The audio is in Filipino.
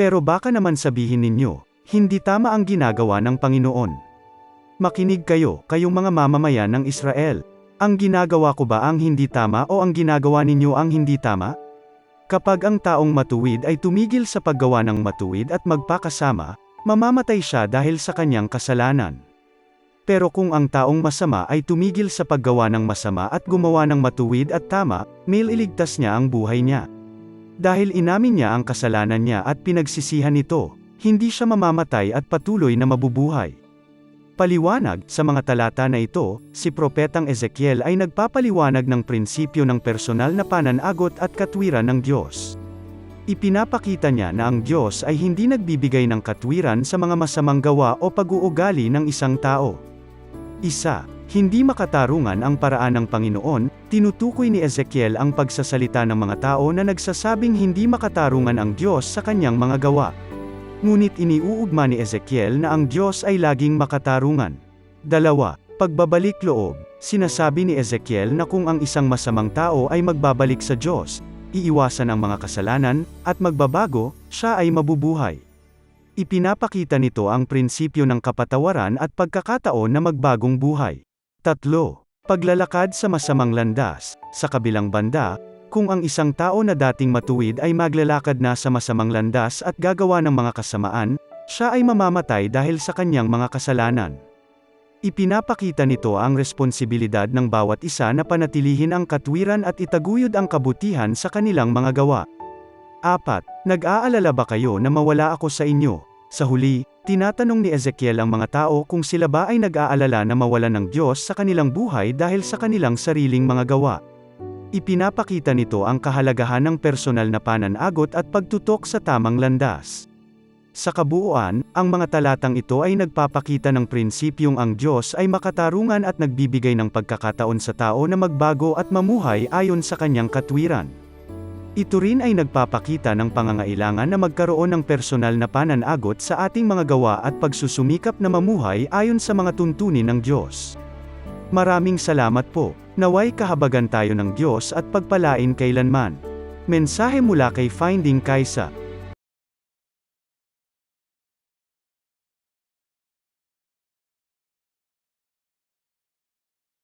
Pero baka naman sabihin ninyo, hindi tama ang ginagawa ng Panginoon. Makinig kayo, kayong mga mamamayan ng Israel. Ang ginagawa ko ba ang hindi tama o ang ginagawa ninyo ang hindi tama? Kapag ang taong matuwid ay tumigil sa paggawa ng matuwid at magpakasama, mamamatay siya dahil sa kanyang kasalanan. Pero kung ang taong masama ay tumigil sa paggawa ng masama at gumawa ng matuwid at tama, mailigtas niya ang buhay niya. Dahil inamin niya ang kasalanan niya at pinagsisihan ito, hindi siya mamamatay at patuloy na mabubuhay. Paliwanag, sa mga talata na ito, si Propetang Ezekiel ay nagpapaliwanag ng prinsipyo ng personal na pananagot at katwiran ng Diyos. Ipinapakita niya na ang Diyos ay hindi nagbibigay ng katwiran sa mga masamang gawa o pag-uugali ng isang tao. Hindi makatarungan ang paraan ng Panginoon. Tinutukoy ni Ezekiel ang pagsasalita ng mga tao na nagsasabing hindi makatarungan ang Diyos sa kanyang mga gawa. Ngunit iniuugma ni Ezekiel na ang Diyos ay laging makatarungan. 2. Pagbabalik loob. Sinasabi ni Ezekiel na kung ang isang masamang tao ay magbabalik sa Diyos, iiwasan ang mga kasalanan, at magbabago, siya ay mabubuhay. Ipinapakita nito ang prinsipyo ng kapatawaran at pagkakataon na magbagong buhay. 3. Paglalakad sa masamang landas. Sa kabilang banda, kung ang isang tao na dating matuwid ay maglalakad na sa masamang landas at gagawa ng mga kasamaan, siya ay mamamatay dahil sa kanyang mga kasalanan. Ipinapakita nito ang responsibilidad ng bawat isa na panatilihin ang katwiran at itaguyod ang kabutihan sa kanilang mga gawa. 4. Nag-aalala ba kayo na mawala ako sa inyo? Sa huli, tinatanong ni Ezekiel ang mga tao kung sila ba ay nag-aalala na mawalan ng Diyos sa kanilang buhay dahil sa kanilang sariling mga gawa. Ipinapakita nito ang kahalagahan ng personal na pananagot at pagtutok sa tamang landas. Sa kabuuan, ang mga talatang ito ay nagpapakita ng prinsipyong ang Diyos ay makatarungan at nagbibigay ng pagkakataon sa tao na magbago at mamuhay ayon sa kanyang katwiran. Ito rin ay nagpapakita ng pangangailangan na magkaroon ng personal na pananagot sa ating mga gawa at pagsusumikap na mamuhay ayon sa mga tuntunin ng Diyos. Maraming salamat po. Naway kahabagan tayo ng Diyos at pagpalain kailanman. Mensahe mula kay Finding Kaisa.